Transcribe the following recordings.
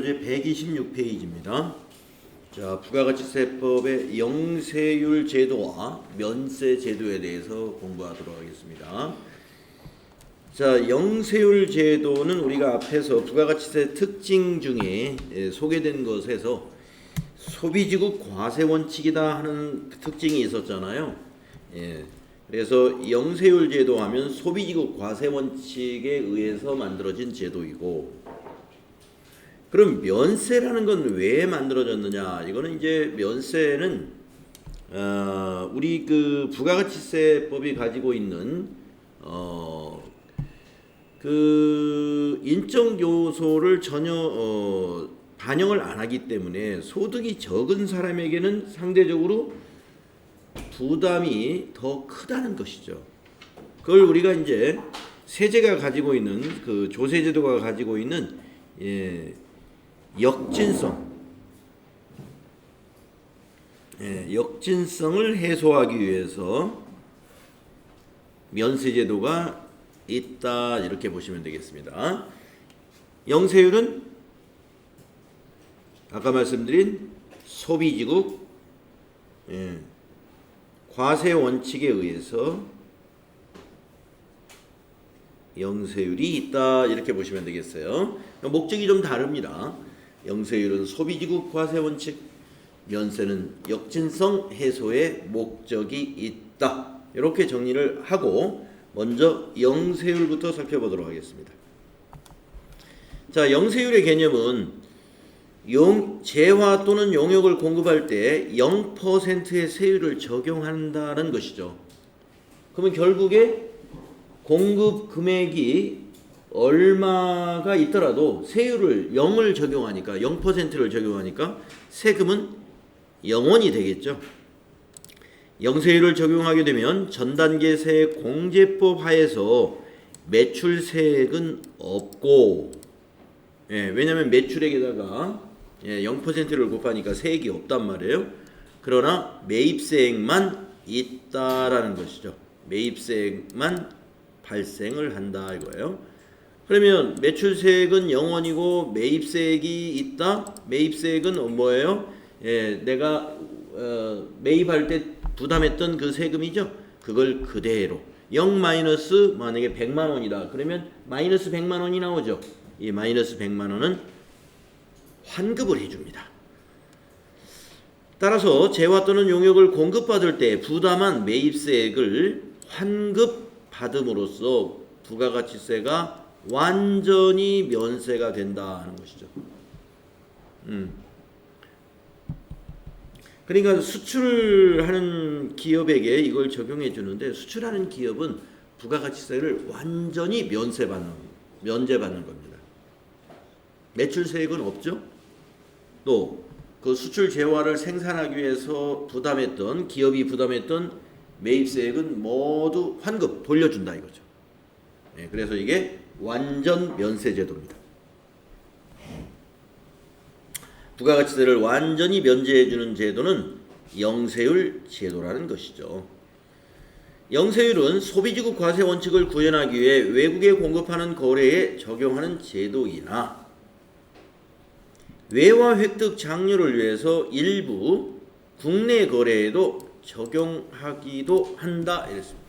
교재 126페이지입니다. 자, 부가가치세법의 영세율 제도와 면세 제도에 대해서 공부하도록 하겠습니다. 자, 영세율 제도는 우리가 앞에서 부가가치세 특징 중에 소개된 것에서 소비지국 과세 원칙이다 하는 특징이 있었잖아요. 그래서 영세율 제도 하면 소비지국 과세 원칙에 의해서 만들어진 제도이고, 그럼 면세라는 건 왜 만들어졌느냐? 이거는 이제 면세는 우리 그 부가가치세법이 가지고 있는 그 인적 요소를 전혀 반영을 안 하기 때문에 소득이 적은 사람에게는 상대적으로 부담이 더 크다는 것이죠. 그걸 우리가 이제 세제가 가지고 있는 그 조세제도가 가지고 있는 역진성을 해소하기 위해서 면세제도가 있다, 이렇게 보시면 되겠습니다. 영세율은 아까 말씀드린 소비지국 과세 원칙에 의해서 영세율이 있다, 이렇게 보시면 되겠어요. 목적이 좀 다릅니다. 영세율은 소비지국 과세 원칙, 면세는 역진성 해소의 목적이 있다, 이렇게 정리를 하고 먼저 영세율부터 살펴보도록 하겠습니다. 자, 영세율의 개념은 재화 또는 용역을 공급할 때 0%의 세율을 적용한다는 것이죠. 그러면 결국에 공급 금액이 얼마가 있더라도 세율을 0을 적용하니까, 0%를 적용하니까 세금은 0원이 되겠죠. 영세율을 적용하게 되면 전단계세 공제법 하에서 매출세액은 없고, 왜냐하면 매출액에다가 0%를 곱하니까 세액이 없단 말이에요. 그러나 매입세액만 있다라는 것이죠. 매입세액만 발생을 한다 이거예요. 그러면 매출세액은 0원이고 매입세액이 있다. 매입세액은 뭐예요? 내가 매입할 때 부담했던 그 세금이죠. 그걸 그대로 0 마이너스 만약에 100만 원이다. 그러면 마이너스 100만 원이 나오죠. 이 마이너스 100만 원은 환급을 해줍니다. 따라서 재화 또는 용역을 공급받을 때 부담한 매입세액을 환급받음으로써 부가가치세가 완전히 면세가 된다 하는 것이죠. 그러니까 수출하는 기업에게 이걸 적용해 주는데, 수출하는 기업은 부가가치세를 완전히 면제받는 겁니다. 매출세액은 없죠. 또 그 수출 재화를 생산하기 위해서 기업이 부담했던 매입세액은 모두 환급 돌려준다 이거죠. 그래서 이게 완전 면세제도입니다. 부가가치세를 완전히 면제해주는 제도는 영세율 제도라는 것이죠. 영세율은 소비지국 과세 원칙을 구현하기 위해 외국에 공급하는 거래에 적용하는 제도이나 외화 획득 장려를 위해서 일부 국내 거래에도 적용하기도 한다 이랬습니다.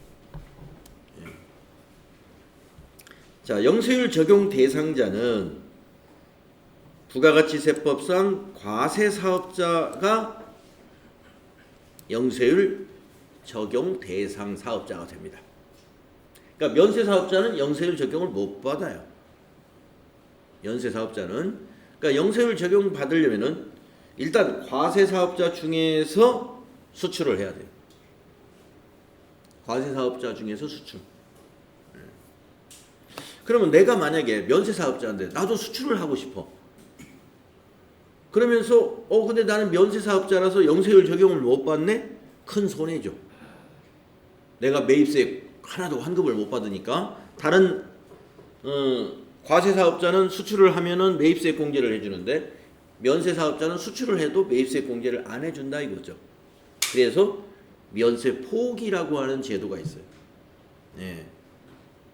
자, 영세율 적용 대상자는 부가가치세법상 과세사업자가 영세율 적용 대상 사업자가 됩니다. 그러니까 면세사업자는 영세율 적용을 못 받아요. 연세사업자는. 그러니까 영세율 적용 받으려면은 일단 과세사업자 중에서 수출을 해야 돼요. 과세사업자 중에서 수출. 그러면 내가 만약에 면세사업자인데 나도 수출을 하고 싶어. 그러면서 근데 나는 면세사업자라서 영세율 적용을 못 받네? 큰 손해죠. 내가 매입세액 하나도 환급을 못 받으니까. 다른 과세사업자는 수출을 하면은 매입세액 공제를 해주는데, 면세사업자는 수출을 해도 매입세액 공제를 안 해준다 이거죠. 그래서 면세 포기라고 하는 제도가 있어요.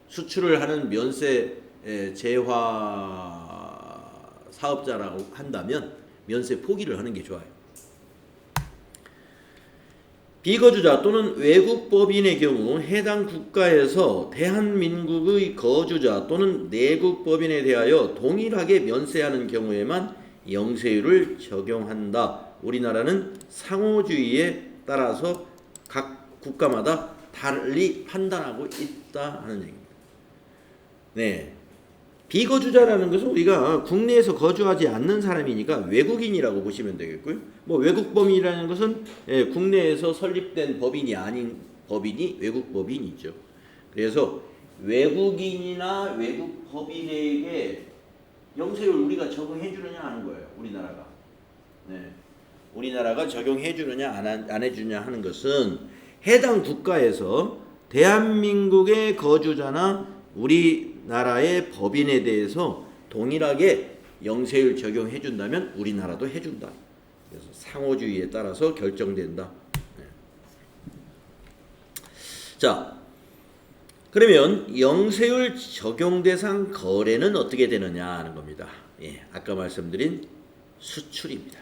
수출을 하는 면세 재화 사업자라고 한다면 면세 포기를 하는 게 좋아요. 비거주자 또는 외국 법인의 경우 해당 국가에서 대한민국의 거주자 또는 내국 법인에 대하여 동일하게 면세하는 경우에만 영세율을 적용한다. 우리나라는 상호주의에 따라서 각 국가마다 달리 판단하고 있다 하는 얘기입니다. 네. 비거주자라는 것은 우리가 국내에서 거주하지 않는 사람이니까 외국인이라고 보시면 되겠고요. 뭐 외국법인이라는 것은 국내에서 설립된 법인이 아닌 법인이 외국법인이죠. 그래서 외국인이나 외국법인에게 영세율 우리가 적용해 주느냐 하는 거예요. 우리나라가. 네. 우리나라가 적용해 주느냐 안 해주냐 하는 것은 해당 국가에서 대한민국의 거주자나 우리나라의 법인에 대해서 동일하게 영세율 적용해 준다면 우리나라도 해준다. 그래서 상호주의에 따라서 결정된다. 네. 자, 그러면 영세율 적용 대상 거래는 어떻게 되느냐 하는 겁니다. 예, 아까 말씀드린 수출입니다.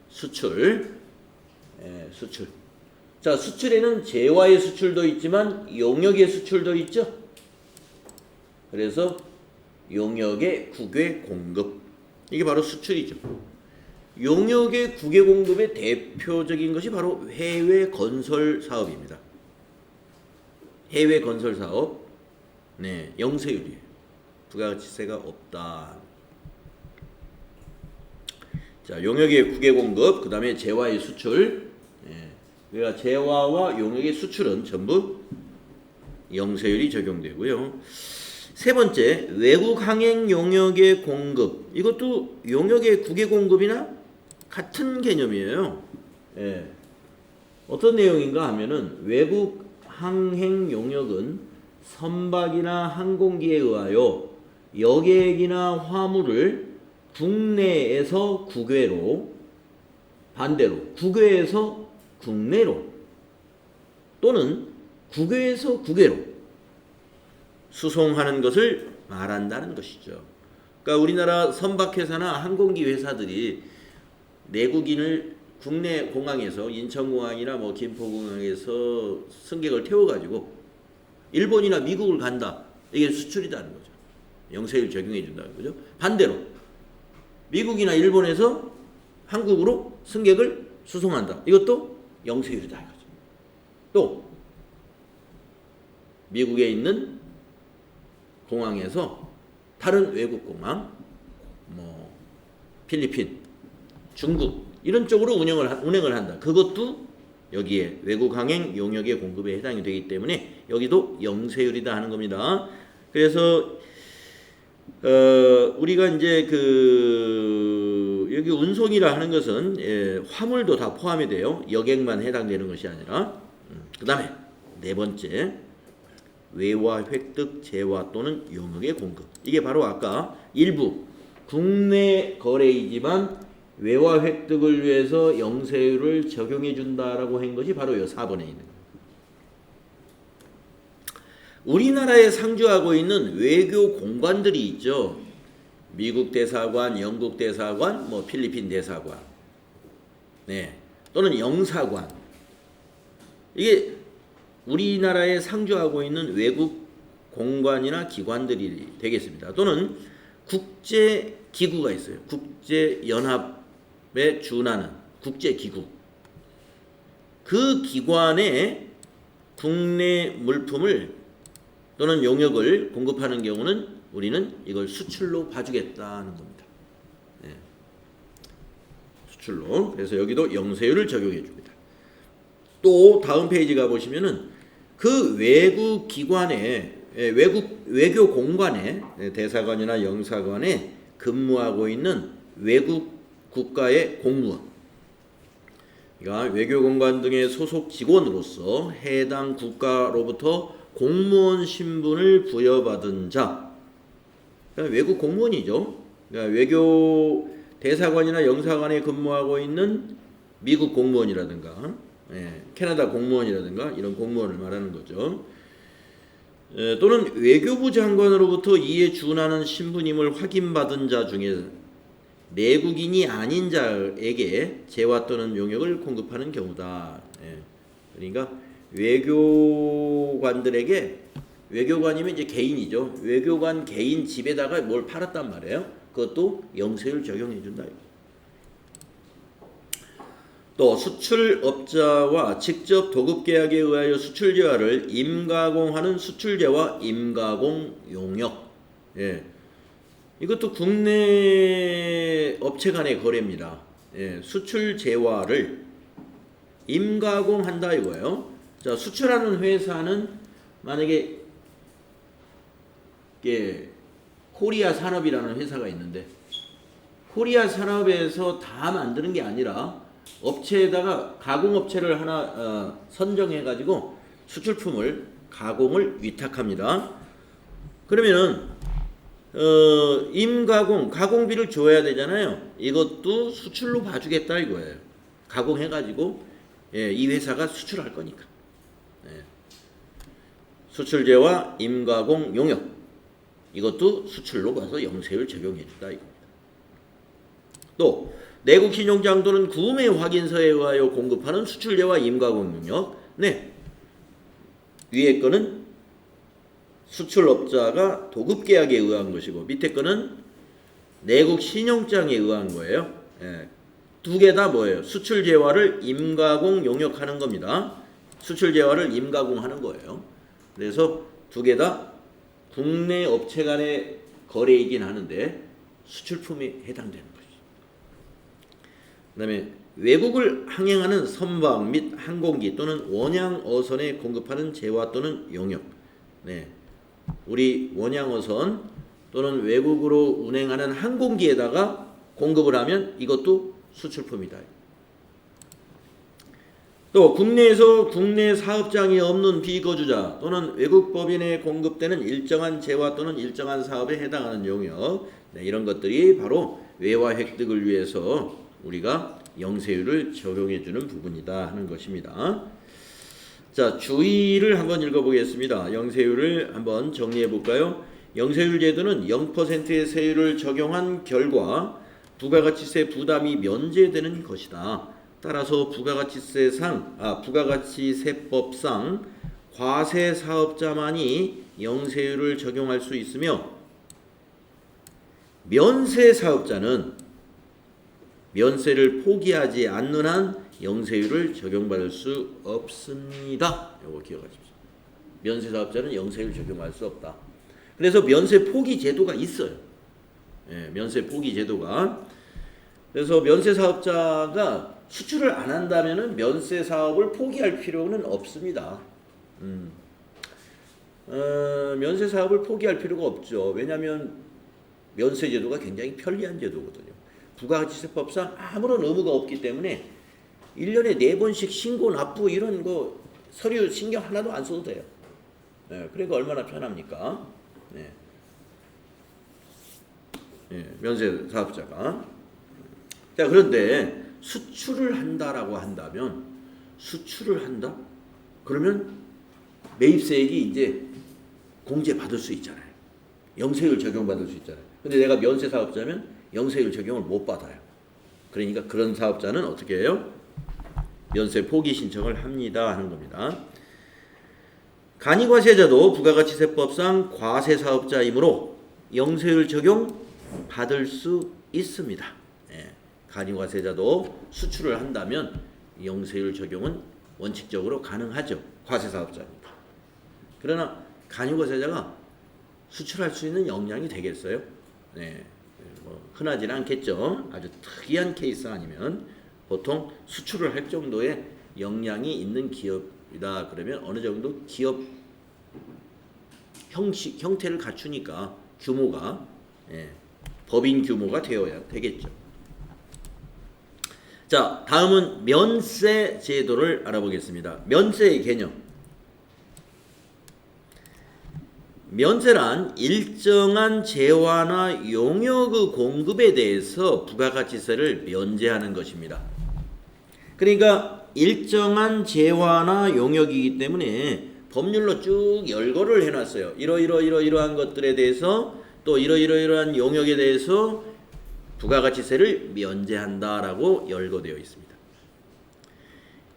수출. 예, 수출. 자, 수출에는 재화의 수출도 있지만 용역의 수출도 있죠. 그래서 용역의 국외 공급. 이게 바로 수출이죠. 용역의 국외 공급의 대표적인 것이 바로 해외 건설 사업입니다. 해외 건설 사업. 네, 영세율이에요. 부가가치세가 없다. 자, 용역의 국외 공급, 그 다음에 재화의 수출. 그러니까 재화와 용역의 수출은 전부 영세율이 적용되고요. 세 번째, 외국 항행 용역의 공급. 이것도 용역의 국외 공급이나 같은 개념이에요. 예. 어떤 내용인가 하면은 외국 항행 용역은 선박이나 항공기에 의하여 여객이나 화물을 국내에서 국외로, 반대로 국외에서 국내로 또는 국외에서 국외로 수송하는 것을 말한다는 것이죠. 그러니까 우리나라 선박회사나 항공기 회사들이 내국인을 국내 공항에서 인천공항이나 뭐 김포공항에서 승객을 태워가지고 일본이나 미국을 간다. 이게 수출이라는 거죠. 영세율 적용해 준다는 거죠. 반대로 미국이나 일본에서 한국으로 승객을 수송한다. 이것도 영세율이다 이거죠. 또 미국에 있는 공항에서 다른 외국 공항, 뭐 필리핀, 중국 이런 쪽으로 운행을 한다. 그것도 여기에 외국 항행 용역의 공급에 해당이 되기 때문에 여기도 영세율이다 하는 겁니다. 그래서 우리가 이제 여기 운송이라 하는 것은 화물도 다 포함이 돼요. 여객만 해당되는 것이 아니라. 그 다음에 네 번째, 외화 획득 재화 또는 용역의 공급. 이게 바로 아까 일부 국내 거래이지만 외화 획득을 위해서 영세율을 적용해 준다라고 한 것이 바로 이 4번에 있는 거예요. 우리나라에 상주하고 있는 외교 공관들이 있죠. 미국 대사관, 영국 대사관, 뭐 필리핀 대사관, 네, 또는 영사관. 이게 우리나라에 상주하고 있는 외국 공관이나 기관들이 되겠습니다. 또는 국제 기구가 있어요. 국제 연합에 준하는 국제 기구. 그 기관에 국내 물품을 또는 용역을 공급하는 경우는 우리는 이걸 수출로 봐주겠다는 겁니다. 네. 수출로. 그래서 여기도 영세율을 적용해 줍니다. 또 다음 페이지 가보시면은 그 외국 기관에, 외교 공관에, 대사관이나 영사관에 근무하고 있는 외국 국가의 공무원, 그러니까 외교 공관 등의 소속 직원으로서 해당 국가로부터 공무원 신분을 부여받은 자, 그러니까 외국 공무원이죠. 그러니까 외교 대사관이나 영사관에 근무하고 있는 미국 공무원이라든가 캐나다 공무원이라든가 이런 공무원을 말하는 거죠. 또는 외교부 장관으로부터 이에 준하는 신분임을 확인받은 자 중에 내국인이 아닌 자에게 재화 또는 용역을 공급하는 경우다. 그러니까 외교관들에게, 외교관이면 이제 개인이죠. 외교관 개인 집에다가 뭘 팔았단 말이에요. 그것도 영세율 적용해 준다. 또 수출업자와 직접 도급계약에 의하여 수출재화를 임가공하는 수출재화 임가공 용역. 이것도 국내 업체 간의 거래입니다. 수출재화를 임가공한다 이거예요. 자, 수출하는 회사는 만약에 코리아 산업이라는 회사가 있는데, 코리아 산업에서 다 만드는 게 아니라 업체에다가 가공업체를 하나 선정해가지고 수출품을 가공을 위탁합니다. 그러면은 임가공, 가공비를 줘야 되잖아요. 이것도 수출로 봐주겠다 이거예요. 가공해가지고 이 회사가 수출할 거니까. 수출재와 임가공 용역, 이것도 수출로 봐서 영세율 적용해준다 이겁니다. 또 내국 신용장 또는 구매 확인서에 의하여 공급하는 수출재와 임가공 용역. 위에 거는 수출업자가 도급계약에 의한 것이고, 밑에 거는 내국 신용장에 의한 거예요. 두 개 다 뭐예요? 수출재화를 임가공 용역하는 겁니다. 수출재화를 임가공하는 거예요. 그래서 두 개 다 국내 업체 간의 거래이긴 하는데 수출품에 해당되는 거죠. 그 다음에 외국을 항행하는 선박 및 항공기 또는 원양 어선에 공급하는 재화 또는 용역. 우리 원양 어선 또는 외국으로 운행하는 항공기에다가 공급을 하면 이것도 수출품이다. 또 국내에서 국내 사업장이 없는 비거주자 또는 외국 법인에 공급되는 일정한 재화 또는 일정한 사업에 해당하는 용역. 이런 것들이 바로 외화 획득을 위해서 우리가 영세율을 적용해 주는 부분이다 하는 것입니다. 자, 주의를 한번 읽어보겠습니다. 영세율을 한번 정리해 볼까요? 영세율 제도는 0%의 세율을 적용한 결과 부가가치세 부담이 면제되는 것이다. 따라서 부가가치세법상 과세 사업자만이 영세율을 적용할 수 있으며, 면세 사업자는 면세를 포기하지 않는 한 영세율을 적용받을 수 없습니다. 이거 기억하십시오. 면세 사업자는 영세율 적용할 수 없다. 그래서 면세 포기 제도가 있어요. 면세 포기 제도가. 그래서 면세 사업자가 수출을 안 한다면은 면세 사업을 포기할 필요는 없습니다. 면세 사업을 포기할 필요가 없죠. 왜냐하면 면세 제도가 굉장히 편리한 제도거든요. 부가가치세법상 아무런 의무가 없기 때문에 1년에 4번씩 신고 납부 이런 거 서류 신경 하나도 안 써도 돼요. 그러니까 얼마나 편합니까? 면세 사업자가. 자, 그런데 수출을 한다라고 한다면, 수출을 한다? 그러면 매입세액이 이제 공제 받을 수 있잖아요. 영세율 적용받을 수 있잖아요. 근데 내가 면세 사업자면 영세율 적용을 못 받아요. 그러니까 그런 사업자는 어떻게 해요? 면세 포기 신청을 합니다 하는 겁니다. 간이과세자도 부가가치세법상 과세사업자이므로 영세율 적용 받을 수 있습니다. 간이과세자도 수출을 한다면 영세율 적용은 원칙적으로 가능하죠. 과세사업자입니다. 그러나 간이과세자가 수출할 수 있는 역량이 되겠어요? 흔하지는 않겠죠. 아주 특이한 케이스 아니면 보통 수출을 할 정도의 역량이 있는 기업이다 그러면 어느 정도 기업 형태를 갖추니까 규모가 법인 규모가 되어야 되겠죠. 자, 다음은 면세 제도를 알아보겠습니다. 면세의 개념. 면세란 일정한 재화나 용역의 공급에 대해서 부가가치세를 면제하는 것입니다. 그러니까 일정한 재화나 용역이기 때문에 법률로 쭉 열거를 해놨어요. 이러한 것들에 대해서 또 이러이러한 용역에 대해서 부가가치세를 면제한다라고 열거되어 있습니다.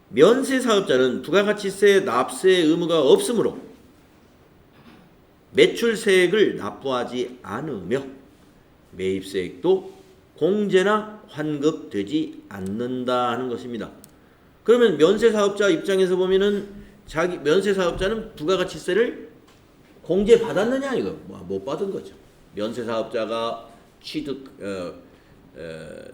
면세사업자는 부가가치세 납세 의무가 없으므로 매출세액을 납부하지 않으며 매입세액도 공제나 환급되지 않는다 하는 것입니다. 그러면 면세사업자 입장에서 보면은 자기 면세사업자는 부가가치세를 공제받았느냐 이거 못 받은 거죠. 면세사업자가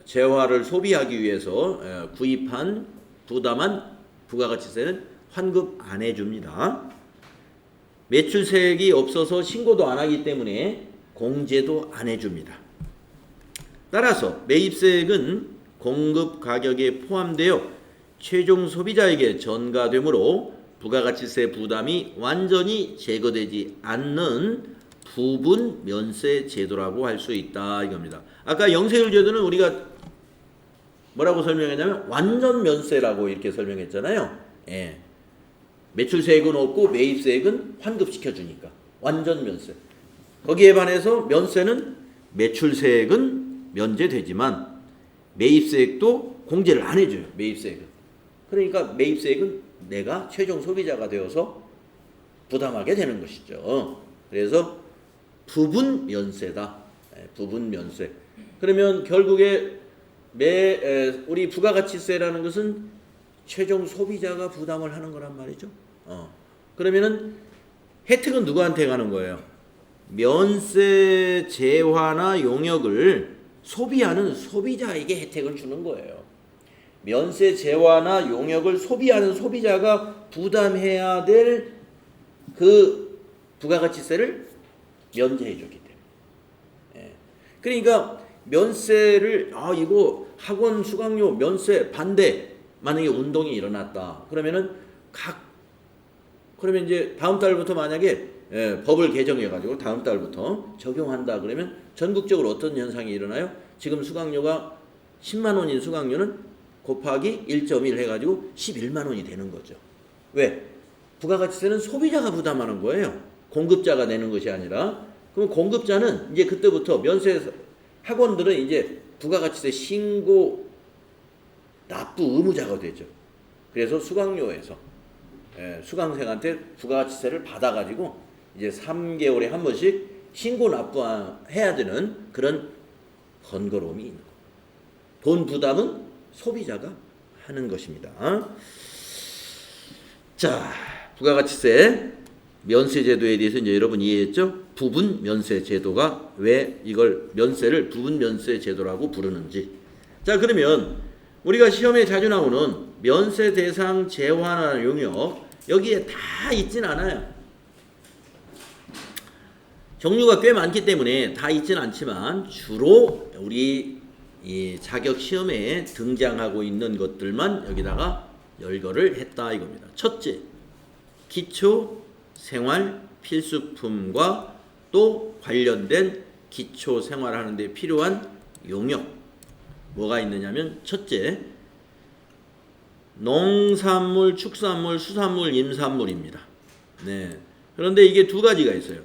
재화를 소비하기 위해서 구입한 부담한 부가가치세는 환급 안 해줍니다. 매출세액이 없어서 신고도 안 하기 때문에 공제도 안 해줍니다. 따라서 매입세액은 공급 가격에 포함되어 최종 소비자에게 전가되므로 부가가치세 부담이 완전히 제거되지 않는 부분 면세 제도라고 할 수 있다 이겁니다. 아까 영세율 제도는 우리가 뭐라고 설명했냐면 완전 면세라고 이렇게 설명했잖아요. 예. 매출세액은 없고 매입세액은 환급시켜 주니까 완전 면세. 거기에 반해서 면세는 매출세액은 면제되지만 매입세액도 공제를 안 해줘요. 매입세액은. 그러니까 매입세액은 내가 최종 소비자가 되어서 부담하게 되는 것이죠. 그래서 부분 면세다. 부분 면세. 그러면 결국에 우리 부가가치세라는 것은 최종 소비자가 부담을 하는 거란 말이죠. 그러면은 혜택은 누구한테 가는 거예요? 면세 재화나 용역을 소비하는 소비자에게 혜택을 주는 거예요. 면세 재화나 용역을 소비하는 소비자가 부담해야 될 그 부가가치세를 면제해 줬기 때문에. 그러니까 면세를 이거 학원 수강료 면세 반대 만약에 운동이 일어났다. 그러면은 그러면 이제 다음 달부터 만약에 법을 개정해 가지고 다음 달부터 적용한다 그러면 전국적으로 어떤 현상이 일어나요? 지금 수강료가 10만 원인 수강료는 곱하기 1.1 해가지고 11만 원이 되는 거죠. 왜? 부가가치세는 소비자가 부담하는 거예요. 공급자가 내는 것이 아니라. 그럼 공급자는 이제 그때부터 면세 학원들은 이제 부가가치세 신고 납부 의무자가 되죠. 그래서 수강료에서 수강생한테 부가가치세를 받아가지고 이제 3개월에 한 번씩 신고 납부해야 되는 그런 번거로움이 있는 거예요. 돈 부담은 소비자가 하는 것입니다. 자, 부가가치세 면세 제도에 대해서 이제 여러분 이해했죠? 부분 면세 제도가 왜 이걸 면세를 부분 면세 제도라고 부르는지. 자, 그러면 우리가 시험에 자주 나오는 면세 대상 재화나 용역 여기에 다 있진 않아요. 종류가 꽤 많기 때문에 다 있진 않지만 주로 우리 이 자격 시험에 등장하고 있는 것들만 여기다가 열거를 했다 이겁니다. 첫째, 기초 생활 필수품과 또 관련된 기초 생활하는 데 필요한 용역 뭐가 있느냐면 첫째, 농산물, 축산물, 수산물, 임산물입니다. 네. 그런데 이게 두 가지가 있어요.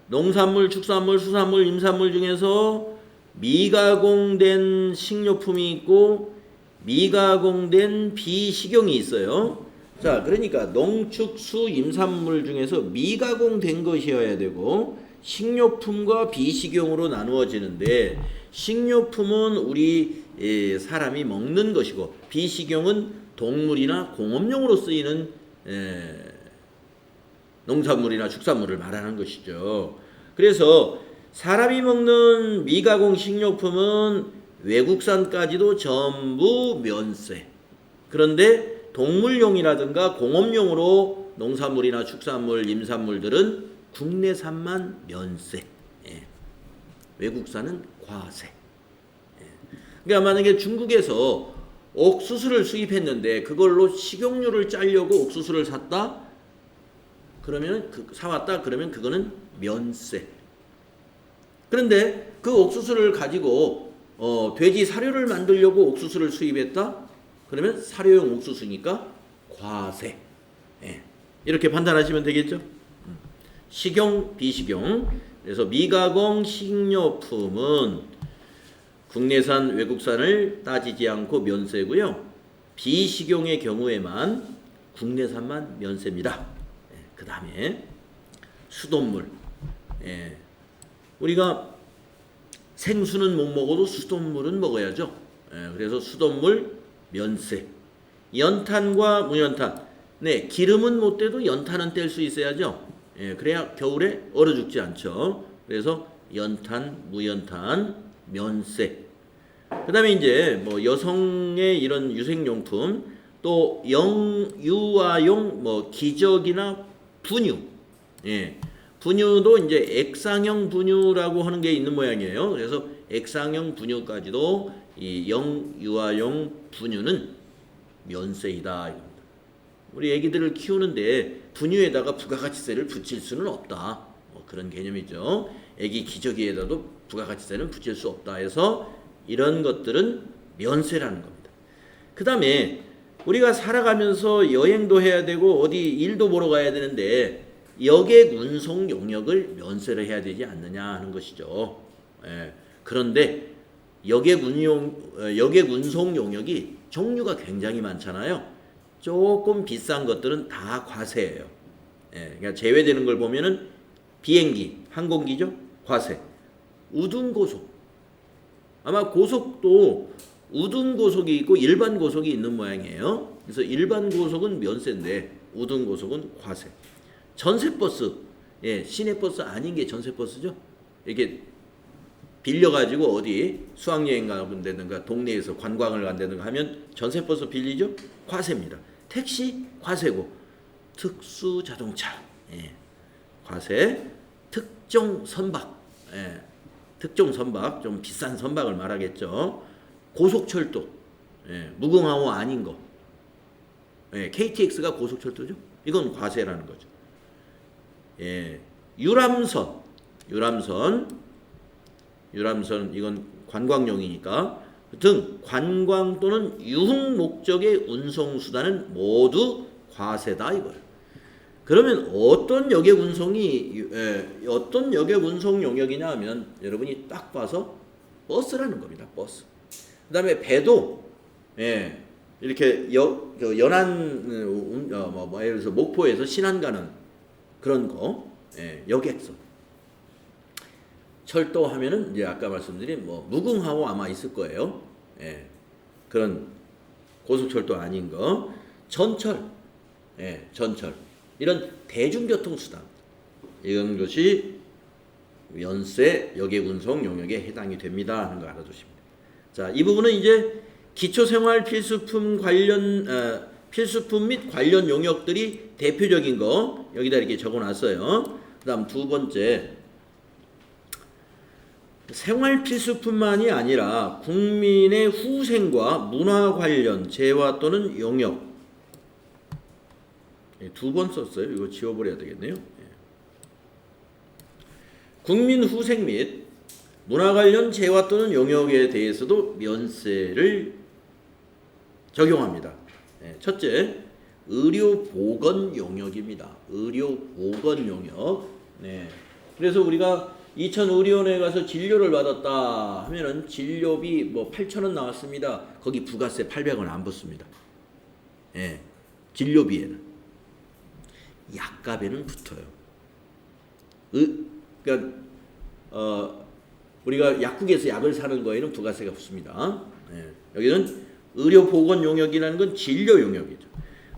농산물, 축산물, 수산물, 임산물 중에서 미가공된 식료품이 있고 미가공된 비식용이 있어요. 자, 그러니까 농축수 임산물 중에서 미가공된 것이어야 되고 식료품과 비식용으로 나누어지는데 식료품은 우리 사람이 먹는 것이고 비식용은 동물이나 공업용으로 쓰이는 농산물이나 축산물을 말하는 것이죠. 그래서 사람이 먹는 미가공 식료품은 외국산까지도 전부 면세. 그런데 동물용이라든가 공업용으로 농산물이나 축산물, 임산물들은 국내산만 면세. 외국산은 과세. 그러니까 만약에 중국에서 옥수수를 수입했는데 그걸로 식용유를 짜려고 옥수수를 샀다? 그러면 사왔다? 그러면 그거는 면세. 그런데 그 옥수수를 가지고 돼지 사료를 만들려고 옥수수를 수입했다? 그러면 사료용 옥수수니까 과세. 이렇게 판단하시면 되겠죠. 식용, 비식용. 그래서 미가공 식료품은 국내산, 외국산을 따지지 않고 면세고요. 비식용의 경우에만 국내산만 면세입니다. 그 다음에 수돗물. 우리가 생수는 못 먹어도 수돗물은 먹어야죠. 그래서 수돗물 면세. 연탄과 무연탄. 네, 기름은 못 떼도 연탄은 뗄 수 있어야죠. 그래야 겨울에 얼어 죽지 않죠. 그래서 연탄, 무연탄 면세. 그 다음에 이제 뭐 여성의 이런 유생용품, 또 유아용 뭐 기저귀나 분유. 분유도 이제 액상형 분유라고 하는 게 있는 모양이에요. 그래서 액상형 분유까지도 이 유아용 분유는 면세이다. 우리 애기들을 키우는데 분유에다가 부가가치세를 붙일 수는 없다. 뭐 그런 개념이죠. 애기 기저귀에다도 부가가치세는 붙일 수 없다 해서 이런 것들은 면세라는 겁니다. 그 다음에 우리가 살아가면서 여행도 해야 되고 어디 일도 보러 가야 되는데 여객 운송 용역을 면세를 해야 되지 않느냐 하는 것이죠. 그런데 여객 운송 용역이 종류가 굉장히 많잖아요. 조금 비싼 것들은 다 과세예요. 그러니까 제외되는 걸 보면은 비행기, 항공기죠, 과세. 우등고속. 아마 고속도 우등고속이 있고 일반 고속이 있는 모양이에요. 그래서 일반 고속은 면세인데 우등고속은 과세. 전세버스, 시내버스 아닌 게 전세버스죠. 이렇게 빌려가지고 어디 수학여행 간다든가 동네에서 관광을 간다든가 하면 전세버스 빌리죠. 과세입니다. 택시 과세고, 특수자동차 과세, 특종 선박, 특종 선박 좀 비싼 선박을 말하겠죠. 고속철도, 무궁화호 아닌 거, KTX가 고속철도죠. 이건 과세라는 거죠. 유람선 이건 관광용이니까 등 관광 또는 유흥 목적의 운송 수단은 모두 과세다 이거예요. 그러면 어떤 여객 운송 용역이냐 하면 여러분이 딱 봐서 버스라는 겁니다. 버스. 그다음에 배도 이렇게 연안 예를 들어서 목포에서 신안 가는 그런 거 여객선. 철도 하면은 이제 아까 말씀드린 뭐 무궁화호 아마 있을 거예요. 그런 고속철도 아닌 거. 전철. 전철. 이런 대중교통 수단. 이런 것이 면세 여객 운송 용역에 해당이 됩니다 하는 거 알아두십니다. 자, 이 부분은 이제 기초생활 필수품 및 관련 용역들이 대표적인 거 여기다 이렇게 적어놨어요. 그다음 두 번째, 생활 필수품만이 아니라 국민의 후생과 문화 관련 재화 또는 용역. 두 번 썼어요. 이거 지워버려야 되겠네요. 국민 후생 및 문화 관련 재화 또는 용역에 대해서도 면세를 적용합니다. 첫째, 의료보건 용역입니다. 의료보건 용역. 그래서 우리가 이천의료원에 가서 진료를 받았다 하면은 진료비 뭐 8,000원 나왔습니다. 거기 부가세 800원 안 붙습니다. 진료비에는. 약값에는 붙어요. 그러니까 우리가 약국에서 약을 사는 거에는 부가세가 붙습니다. 여기는 의료보건 용역이라는 건 진료 용역이죠.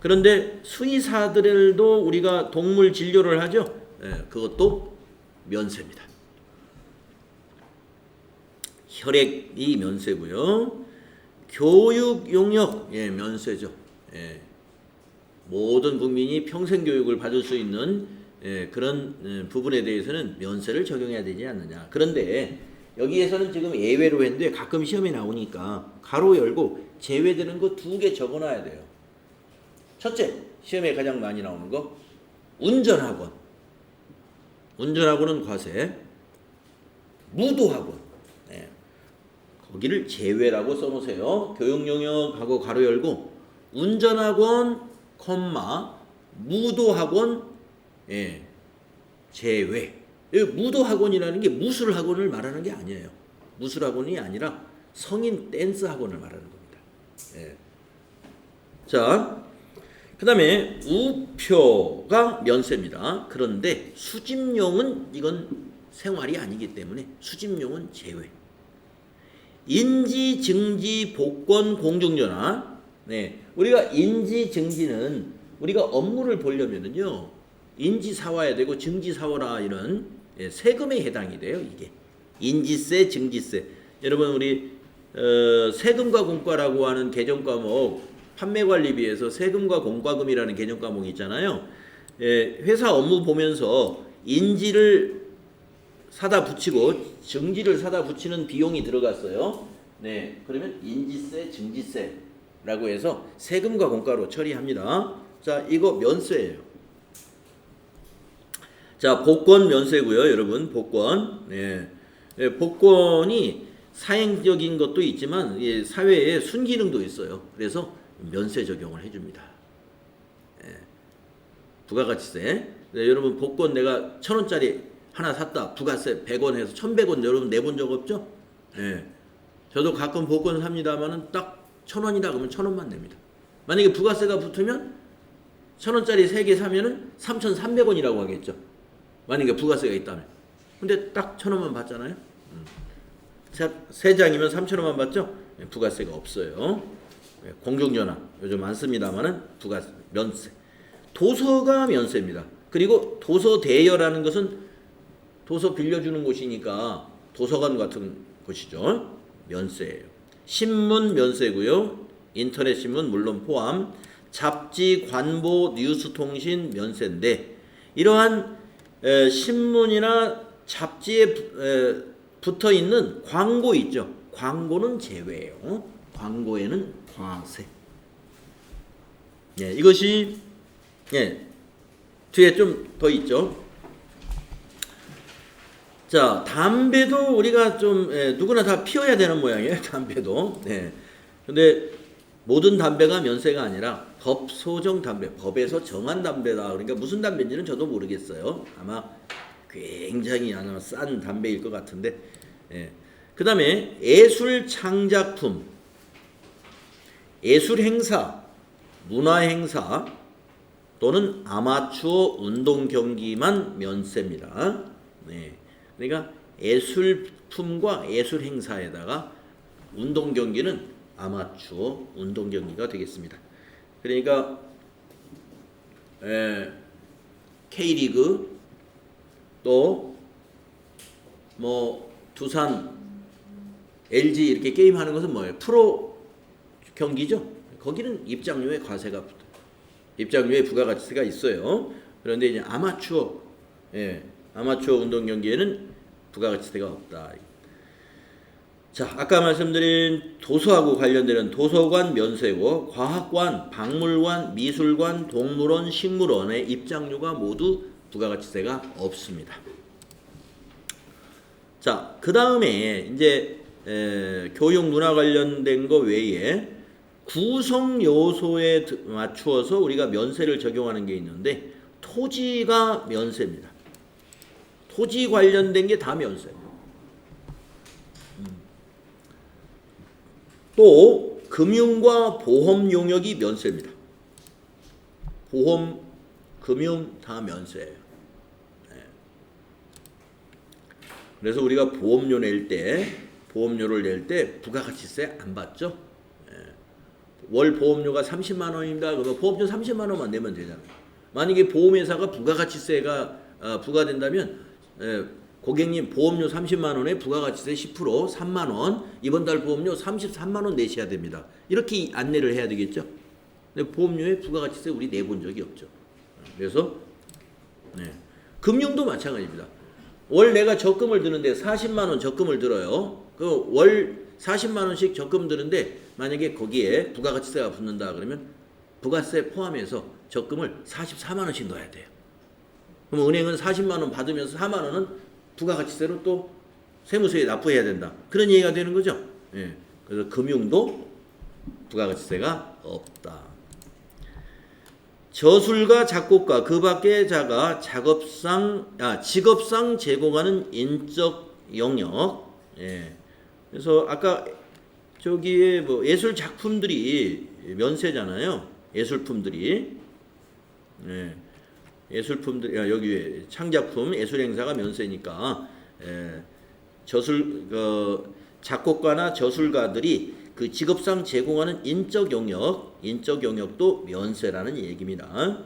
그런데 수의사들도 우리가 동물 진료를 하죠. 그것도 면세입니다. 혈액이 면세고요. 교육 용역 면세죠. 모든 국민이 평생 교육을 받을 수 있는 그런 부분에 대해서는 면세를 적용해야 되지 않느냐. 그런데 여기에서는 지금 예외로 했는데 가끔 시험에 나오니까 가로 열고 제외되는 거 2개 적어놔야 돼요. 첫째, 시험에 가장 많이 나오는 거 운전학원. 운전학원은 과세. 무도학원. 거기를 제외라고 써놓으세요. 교육용역하고 가로 열고 운전학원, 무도학원 예, 제외. 무도학원이라는 게 무술학원을 말하는 게 아니에요. 무술학원이 아니라 성인 댄스 학원을 말하는 겁니다. 예. 자, 그 다음에 우표가 면세입니다. 그런데 수집용은 이건 생활이 아니기 때문에 수집용은 제외. 인지, 증지, 복권, 공중전화. 네, 우리가 인지, 증지는 우리가 업무를 보려면은요, 인지 사와야 되고 증지 사와라 이런 세금에 해당이 돼요. 이게 인지세, 증지세. 여러분 우리 세금과 공과라고 하는 개정 과목 판매관리비에서 세금과 공과금이라는 개정 과목이 있잖아요. 회사 업무 보면서 인지를 사다 붙이고 증지를 사다 붙이는 비용이 들어갔어요. 네, 그러면 인지세, 증지세라고 해서 세금과 공과로 처리합니다. 자, 이거 면세예요. 자, 복권 면세고요, 여러분. 복권. 네. 복권이 사행적인 것도 있지만 사회에 순기능도 있어요. 그래서 면세 적용을 해줍니다. 부가가치세. 네, 여러분 복권 내가 1,000원짜리 하나 샀다. 부가세 100원 해서 1,100원 여러분 내본 적 없죠? 네. 저도 가끔 복권 삽니다만은 딱 1,000원이다 그러면 1,000원만 냅니다. 만약에 부가세가 붙으면 1,000원짜리 3개 사면은 3,300원이라고 하겠죠. 만약에 부가세가 있다면. 근데 딱 1,000원만 받잖아요. 3장이면 3,000원만 받죠? 부가세가 없어요. 공중전화 요즘 많습니다만은 부가세 면세. 도서가 면세입니다. 그리고 도서 대여라는 것은 도서 빌려주는 곳이니까 도서관 같은 곳이죠. 면세예요. 신문 면세고요. 인터넷 신문 물론 포함. 잡지, 관보, 뉴스통신 면세인데 이러한 신문이나 잡지에 붙어 있는 광고 있죠. 광고는 제외예요. 광고에는 과세. 예, 이것이 뒤에 좀 더 있죠. 자, 담배도 우리가 좀 누구나 다 피워야 되는 모양이에요. 담배도. 네. 근데 모든 담배가 면세가 아니라 법 소정 담배, 법에서 정한 담배다. 그러니까 무슨 담배인지는 저도 모르겠어요. 아마 굉장히 아마 싼 담배일 것 같은데. 그 다음에 예술 창작품, 예술 행사, 문화 행사 또는 아마추어 운동 경기만 면세입니다. 네. 그러니까 예술품과 예술 행사에다가 운동 경기는 아마추어 운동 경기가 되겠습니다. 그러니까 K리그 또 뭐 두산, LG 이렇게 게임하는 것은 뭐예요? 프로 경기죠. 거기는 입장료에 과세가 붙어요. 입장료에 부가가치세가 있어요. 그런데 이제 아마추어 운동 경기에는 부가가치세가 없다. 자, 아까 말씀드린 도서하고 관련되는 도서관 면세고 과학관, 박물관, 미술관, 동물원, 식물원의 입장료가 모두 부가가치세가 없습니다. 자, 그 다음에 이제 교육 문화 관련된 거 외에 구성 요소에 맞추어서 우리가 면세를 적용하는 게 있는데 토지가 면세입니다. 토지 관련된 게 다 면세. 또 금융과 보험 용역이 면세입니다. 보험, 금융 다 면세예요. 그래서 우리가 보험료를 낼 때 부가가치세 안 받죠. 월 보험료가 30만 원입니다. 그러면 보험료 30만 원만 내면 되잖아요. 만약에 보험회사가 부가가치세가 부과된다면 고객님 보험료 30만 원에 부가가치세 10% 3만 원, 이번 달 보험료 33만 원 내셔야 됩니다. 이렇게 안내를 해야 되겠죠. 근데 보험료에 부가가치세 우리 내본 적이 없죠. 그래서 금융도 마찬가지입니다. 월 내가 적금을 드는데 40만 원 적금을 들어요. 그 월 40만 원씩 적금 드는데 만약에 거기에 부가가치세가 붙는다 그러면 부가세 포함해서 적금을 44만 원씩 넣어야 돼요. 그럼 은행은 40만 원 받으면서 4만 원은 부가가치세로 또 세무서에 납부해야 된다. 그런 얘기가 되는 거죠. 그래서 금융도 부가가치세가 없다. 저술가 작곡가 그 밖의 자가 직업상 제공하는 인적 영역. 예. 그래서 아까 저기에 뭐 예술 작품들이 면세잖아요. 예술품들이. 예. 예술품들 여기 창작품 예술 행사가 면세니까 작곡가나 저술가들이 그 직업상 제공하는 인적 영역도 면세라는 얘기입니다.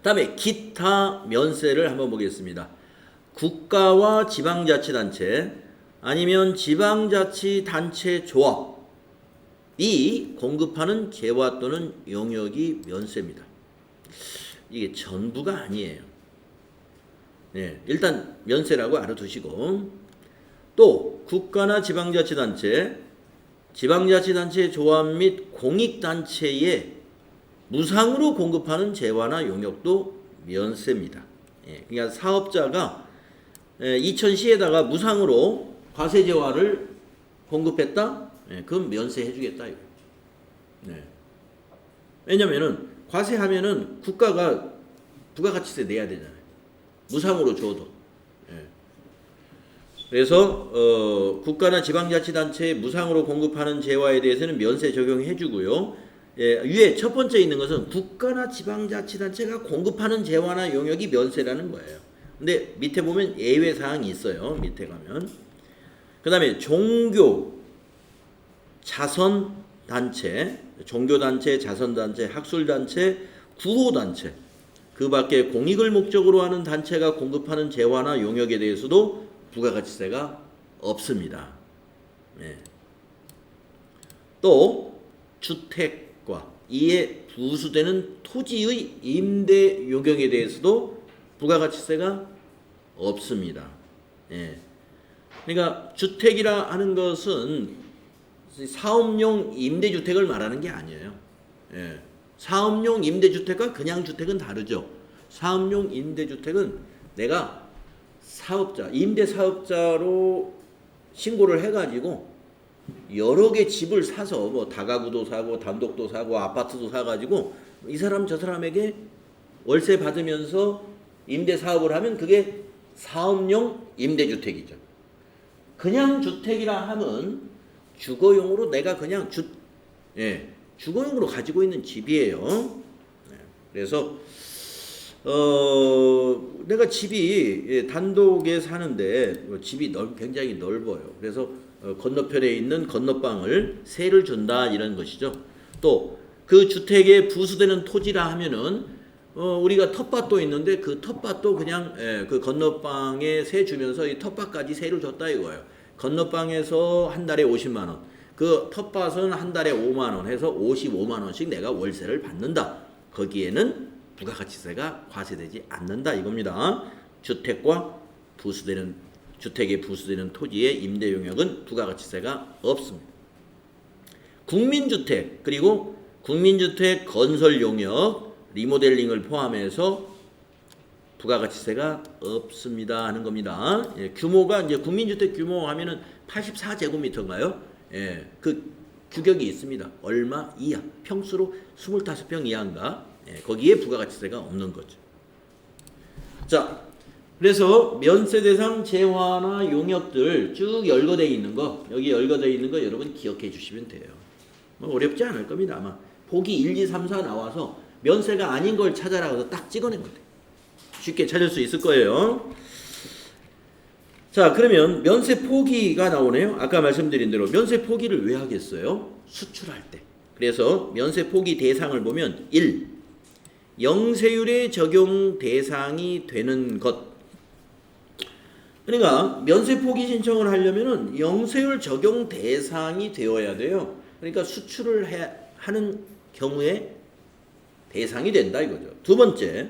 다음에 기타 면세를 한번 보겠습니다. 국가와 지방자치단체 아니면 지방자치단체 조합이 공급하는 재화 또는 용역이 면세입니다. 이게 전부가 아니에요. 네, 일단 면세라고 알아두시고 또 국가나 지방자치단체, 지방자치단체 조합 및 공익단체에 무상으로 공급하는 재화나 용역도 면세입니다. 예, 그러니까 사업자가 이천시에다가 무상으로 과세재화를 공급했다? 예, 그건 면세해주겠다. 이거. 네. 왜냐면은 과세하면은 국가가 부가가치세 내야 되잖아요. 무상으로 줘도. 예. 그래서 국가나 지방자치단체에 무상으로 공급하는 재화에 대해서는 면세 적용해주고요. 예, 위에 첫 번째 있는 것은 국가나 지방자치단체가 공급하는 재화나 용역이 면세라는 거예요. 근데 밑에 보면 예외 사항이 있어요. 밑에 가면. 그 다음에 종교, 자선단체, 종교단체, 자선단체, 학술단체, 구호단체, 그 밖에 공익을 목적으로 하는 단체가 공급하는 재화나 용역에 대해서도 부가가치세가 없습니다. 네. 또 주택과 이에 부수되는 토지의 임대 요경에 대해서도 부가가치세가 없습니다. 네. 그러니까 주택이라 하는 것은 사업용 임대주택을 말하는 게 아니에요. 예. 사업용 임대주택과 그냥 주택은 다르죠. 사업용 임대주택은 내가 사업자, 임대사업자로 신고를 해가지고 여러 개 집을 사서 뭐 다가구도 사고 단독도 사고 아파트도 사가지고 이 사람 저 사람에게 월세 받으면서 임대사업을 하면 그게 사업용 임대주택이죠. 그냥 주택이라 하면 주거용으로 내가 그냥 주거용으로 가지고 있는 집이에요. 네. 그래서 내가 집이 단독에 사는데 집이 굉장히 넓어요. 그래서 건너편에 있는 건너방을 세를 준다 이런 것이죠. 또 그 주택에 부수되는 토지라 하면은 우리가 텃밭도 있는데 그 텃밭도 그냥 그 건너방에 세 주면서 이 텃밭까지 세를 줬다 이거예요. 건너방에서 한 달에 50만 원, 그 텃밭은 한 달에 5만 원 해서 55만 원씩 내가 월세를 받는다. 거기에는 부가가치세가 과세되지 않는다 이겁니다. 주택과 주택에 부수되는 토지의 임대 용역은 부가가치세가 없습니다. 국민주택 그리고 국민주택 건설 용역, 리모델링을 포함해서 부가가치세가 없습니다 하는 겁니다. 예, 규모가 이제 국민주택 규모 하면은 84제곱미터인가요? 예, 그 규격이 있습니다. 얼마 이하, 평수로 25평 이하인가? 예, 거기에 부가가치세가 없는 거죠. 자, 그래서 면세 대상 재화나 용역들 쭉 열거되어 있는 거, 여기 열거되어 있는 거 여러분 기억해 주시면 돼요. 뭐 어렵지 않을 겁니다. 아마 보기 1, 2, 3, 4 나와서 면세가 아닌 걸 찾아라고 딱 찍어내면 돼요. 쉽게 찾을 수 있을 거예요. 자, 그러면 면세 포기가 나오네요. 아까 말씀드린 대로 면세 포기를 왜 하겠어요? 수출할 때. 그래서 면세 포기 대상을 보면 1. 영세율의 적용 대상이 되는 것. 그러니까 면세 포기 신청을 하려면은 영세율 적용 대상이 되어야 돼요. 그러니까 수출을 하는 경우에 대상이 된다 이거죠. 두 번째,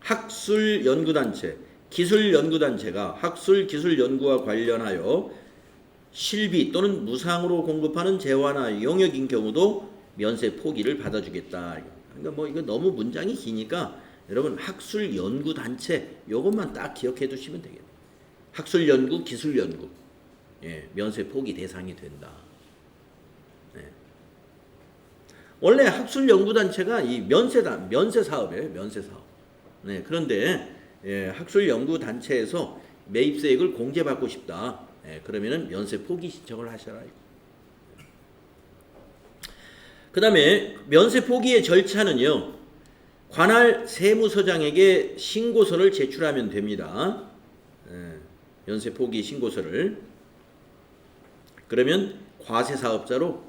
학술연구단체, 기술연구단체가 학술기술연구와 관련하여 실비 또는 무상으로 공급하는 재화나 용역인 경우도 면세 포기를 받아주겠다. 그러니까 뭐 이거 너무 문장이 기니까 여러분 학술연구단체 요것만 딱 기억해 두시면 되겠네요. 학술연구, 기술연구, 예, 면세 포기 대상이 된다. 네. 원래 학술연구단체가 이 면세 사업이에요. 면세 사업. 네, 그런데 학술연구단체에서 매입세액을 공제받고 싶다. 그러면은 면세 포기 신청을 하셔라. 그 다음에 면세 포기의 절차는요. 관할 세무서장에게 신고서를 제출하면 됩니다. 면세 포기 신고서를. 그러면 과세사업자로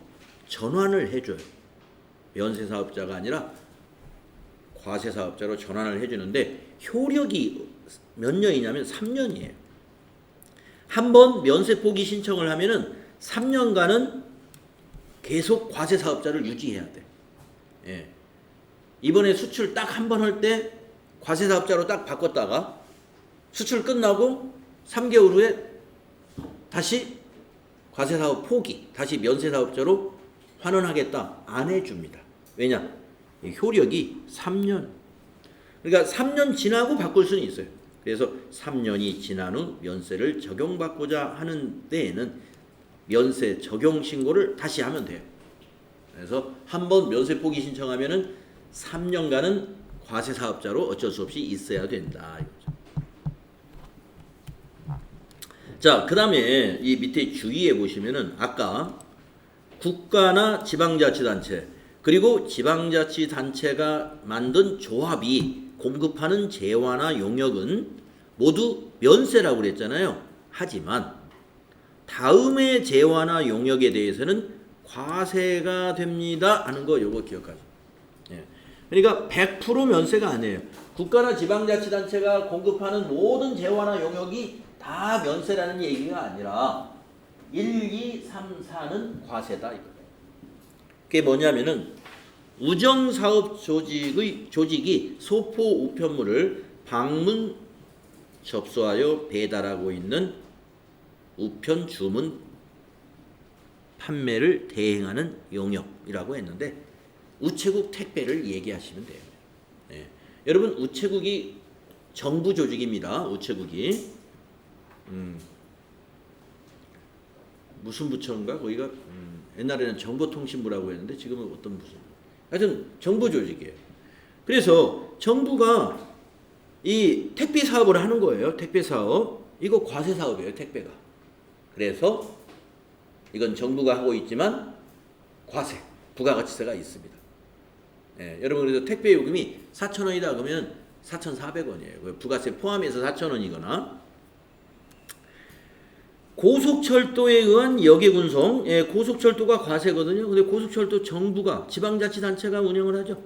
전환을 해줘요. 면세사업자가 아니라 과세사업자로 전환을 해주는데 효력이 몇 년이냐면 3년이에요. 한번 면세 포기 신청을 하면은 3년간은 계속 과세사업자를 유지해야 돼. 예. 이번에 수출 딱 한 번 할 때 과세사업자로 딱 바꿨다가 수출 끝나고 3개월 후에 다시 과세사업 포기, 다시 면세사업자로 환원하겠다. 안 해줍니다. 왜냐? 효력이 3년. 그러니까 3년 지나고 바꿀 수는 있어요. 그래서 3년이 지난 후 면세를 적용받고자 하는 때에는 면세 적용 신고를 다시 하면 돼요. 그래서 한번 면세 포기 신청하면은 3년간은 과세사업자로 어쩔 수 없이 있어야 된다. 자, 그 다음에 이 밑에 주의해 보시면은 아까 국가나 지방자치단체 그리고 지방자치단체가 만든 조합이 공급하는 재화나 용역은 모두 면세라고 그랬잖아요. 하지만 다음의 재화나 용역에 대해서는 과세가 됩니다 하는 거 요거 기억하세요. 예. 그러니까 100% 면세가 아니에요. 국가나 지방자치단체가 공급하는 모든 재화나 용역이 다 면세라는 얘기가 아니라 1, 2, 3, 4는 과세다 이거예요. 그게 뭐냐면은 우정사업 조직이 소포 우편물을 방문 접수하여 배달하고 있는 우편 주문 판매를 대행하는 용역이라고 했는데 우체국 택배를 얘기하시면 돼요. 네. 여러분 우체국이 정부 조직입니다. 우체국이 무슨 부처인가 거기가 옛날에는 정보통신부라고 했는데 지금은 어떤 부서? 하여튼 정부 조직이에요. 그래서 정부가 이 택배 사업을 하는 거예요. 택배 사업. 이거 과세 사업이에요. 택배가. 그래서 이건 정부가 하고 있지만 과세, 부가가치세가 있습니다. 예, 여러분 그래서 택배 요금이 4,000원이다 그러면 4,400원이에요. 부가세 포함해서 4,000원이거나 고속철도에 의한 역외군송, 예, 고속철도가 과세거든요. 근데 고속철도 정부가 지방자치단체가 운영을 하죠.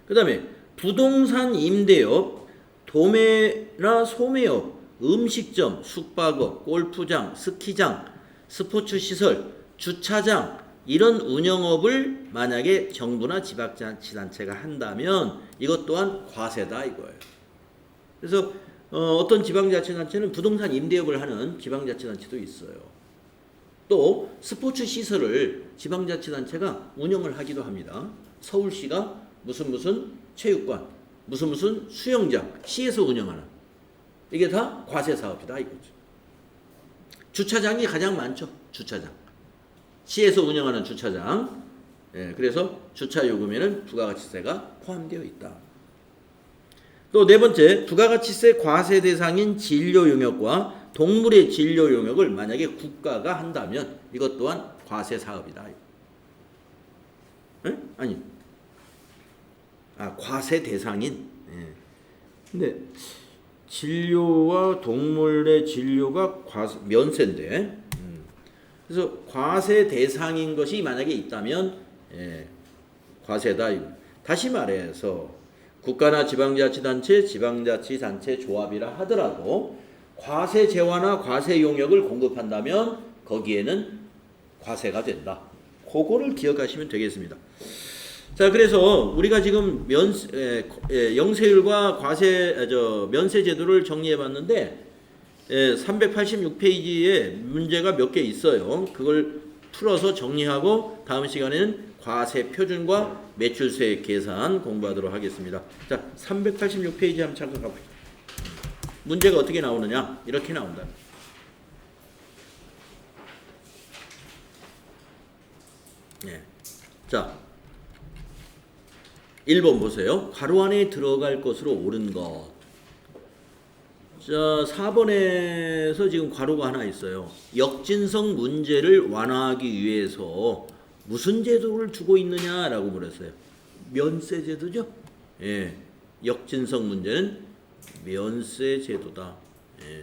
그 다음에 부동산 임대업, 도매나 소매업, 음식점, 숙박업, 골프장, 스키장, 스포츠시설, 주차장 이런 운영업을 만약에 정부나 지방자치단체가 한다면 이것 또한 과세다 이거예요. 그래서 어떤 지방자치단체는 부동산 임대업을 하는 지방자치단체도 있어요. 또 스포츠 시설을 지방자치단체가 운영을 하기도 합니다. 서울시가 무슨 체육관, 무슨 수영장, 시에서 운영하는 이게 다 과세 사업이다 이거죠. 주차장이 가장 많죠. 주차장. 시에서 운영하는 주차장. 예, 그래서 주차 요금에는 부가가치세가 포함되어 있다. 또 네 번째, 부가가치세 과세 대상인 진료 용역과 동물의 진료 용역을 만약에 국가가 한다면 이것 또한 과세 사업이다. 에? 아니, 과세 대상인. 예. 근데 진료와 동물의 진료가 면세인데, 그래서 과세 대상인 것이 만약에 있다면 과세다. 다시 말해서 국가나 지방자치단체, 지방자치단체 조합이라 하더라도 과세 재화나 과세 용역을 공급한다면 거기에는 과세가 된다. 그거를 기억하시면 되겠습니다. 자, 그래서 우리가 지금 영세율과 면세 제도를 정리해 봤는데 386페이지에 문제가 몇 개 있어요. 그걸 풀어서 정리하고 다음 시간에는 과세 표준과 매출세 계산 공부하도록 하겠습니다. 자, 386페이지 한번 잠깐 가보시죠. 문제가 어떻게 나오느냐? 이렇게 나온다. 네. 자, 1번 보세요. 괄호 안에 들어갈 것으로 옳은 것. 자, 4번에서 지금 괄호가 하나 있어요. 역진성 문제를 완화하기 위해서 무슨 제도를 두고 있느냐라고 물었어요. 면세 제도죠. 예. 역진성 문제는 면세 제도다. 예.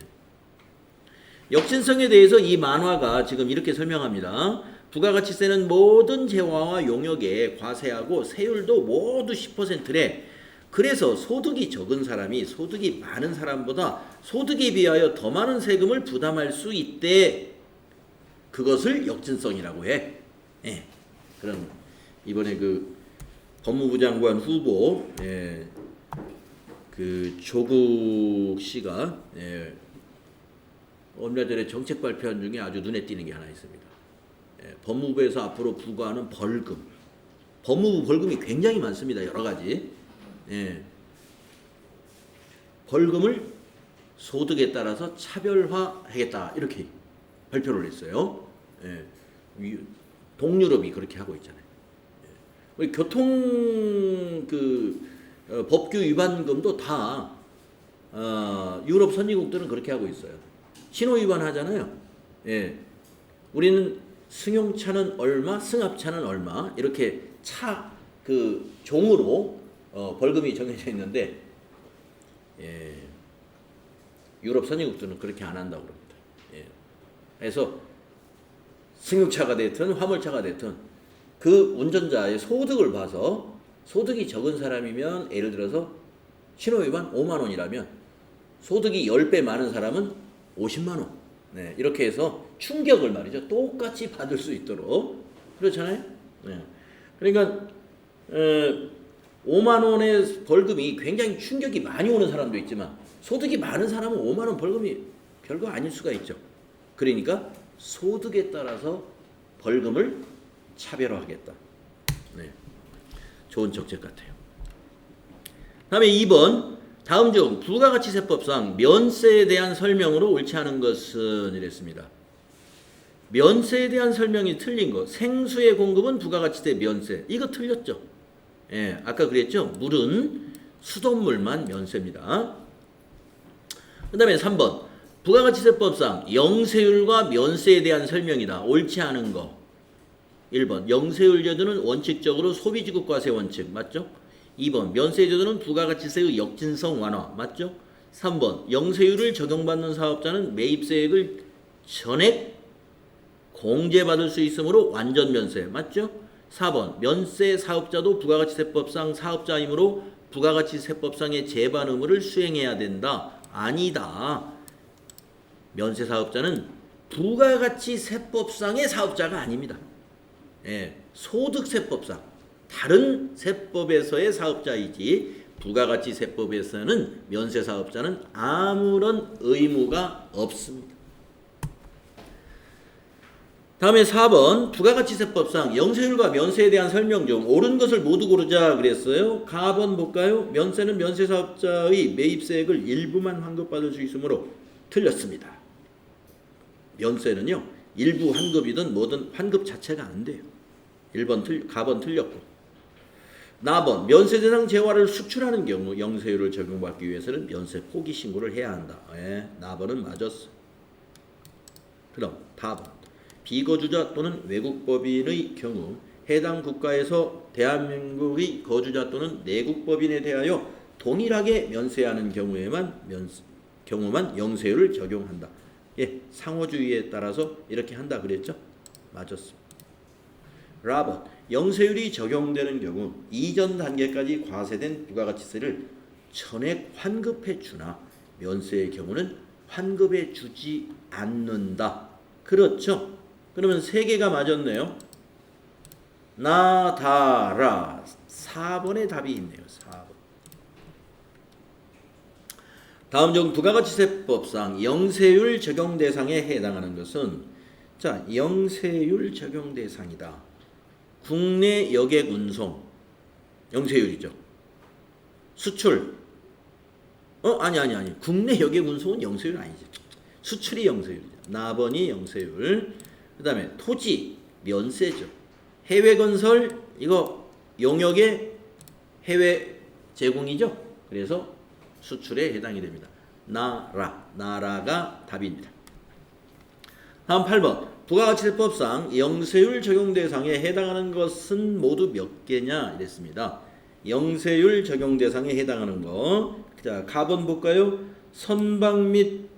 역진성에 대해서 이 만화가 지금 이렇게 설명합니다. 부가가치세는 모든 재화와 용역에 과세하고 세율도 모두 10%래. 그래서 소득이 적은 사람이 소득이 많은 사람보다 소득에 비하여 더 많은 세금을 부담할 수 있대. 그것을 역진성이라고 해. 예. 그럼 이번에 그 법무부 장관 후보 그 조국 씨가 얼마 전에 정책 발표한 중에 아주 눈에 띄는 게 하나 있습니다. 법무부에서 앞으로 부과하는 벌금. 법무부 벌금이 굉장히 많습니다. 여러 가지. 벌금을 소득에 따라서 차별화하겠다. 이렇게 발표를 했어요. 동유럽이 그렇게 하고 있잖아요. 우리 교통 법규 위반금도 다 유럽 선진국들은 그렇게 하고 있어요. 신호 위반하잖아요. 우리는 승용차는 얼마, 승합차는 얼마 이렇게 차 종으로 벌금이 정해져 있는데 유럽 선진국들은 그렇게 안 한다고 그럽니다. 그래서 승용차가 됐든 화물차가 됐든 그 운전자의 소득을 봐서 소득이 적은 사람이면 예를 들어서 신호 위반 5만 원이라면 소득이 10배 많은 사람은 50만 원. 이렇게 해서 충격을 말이죠. 똑같이 받을 수 있도록. 그렇잖아요. 그러니까 5만 원의 벌금이 굉장히 충격이 많이 오는 사람도 있지만 소득이 많은 사람은 5만 원 벌금이 별거 아닐 수가 있죠. 그러니까 소득에 따라서 벌금을 차별화하겠다. 좋은 정책 같아요. 다음에 2번. 다음 중 부가가치세법상 면세에 대한 설명으로 옳지 않은 것은 이랬습니다. 면세에 대한 설명이 틀린 것. 생수의 공급은 부가가치세 면세. 이거 틀렸죠. 아까 그랬죠. 물은 수돗물만 면세입니다. 그 다음에 3번. 부가가치세법상 영세율과 면세에 대한 설명이다. 옳지 않은 거. 1번. 영세율 제도는 원칙적으로 소비지급과세 원칙. 맞죠? 2번. 면세 제도는 부가가치세의 역진성 완화. 맞죠? 3번. 영세율을 적용받는 사업자는 매입세액을 전액 공제받을 수 있으므로 완전 면세. 맞죠? 4번. 면세 사업자도 부가가치세법상 사업자이므로 부가가치세법상의 제반 의무를 수행해야 된다. 아니다. 면세 사업자는 부가가치세법상의 사업자가 아닙니다. 소득세법상 다른 세법에서의 사업자이지 부가가치세법에서는 면세 사업자는 아무런 의무가 없습니다. 다음에 4번. 부가가치세법상 영세율과 면세에 대한 설명 중 옳은 것을 모두 고르자 그랬어요. 가번 볼까요? 면세는 면세 사업자의 매입세액을 일부만 환급받을 수 있으므로 틀렸습니다. 면세는요. 일부 환급이든 뭐든 환급 자체가 안 돼요. 1번 가번 틀렸고. 나번. 면세 대상 재화를 수출하는 경우 영세율을 적용받기 위해서는 면세 포기 신고를 해야 한다. 나번은 맞았어. 그럼 다번. 비거주자 또는 외국 법인의 경우 해당 국가에서 대한민국의 거주자 또는 내국 법인에 대하여 동일하게 면세하는 경우만 영세율을 적용한다. 상호주의에 따라서 이렇게 한다 그랬죠? 맞았습니다. 라번. 영세율이 적용되는 경우 이전 단계까지 과세된 부가가치세를 전액 환급해 주나 면세의 경우는 환급해 주지 않는다. 그렇죠? 그러면 세 개가 맞았네요. 나다라. 4번의 답이 있네요. 4번. 다음 중 부가가치세법상 영세율 적용 대상에 해당하는 것은 자, 영세율 적용 대상이다. 국내 여객 운송 영세율이죠. 수출 아니 국내 여객 운송은 영세율 아니죠. 수출이 영세율이죠. 나번이 영세율. 그 다음에 토지 면세죠. 해외 건설 이거 용역의 해외 제공이죠. 그래서 수출에 해당이 됩니다. 나라가 답입니다. 다음 8번. 부가가치세법상 영세율 적용 대상에 해당하는 것은 모두 몇 개냐 이랬습니다. 영세율 적용 대상에 해당하는 거. 자, 가번 볼까요? 선박 및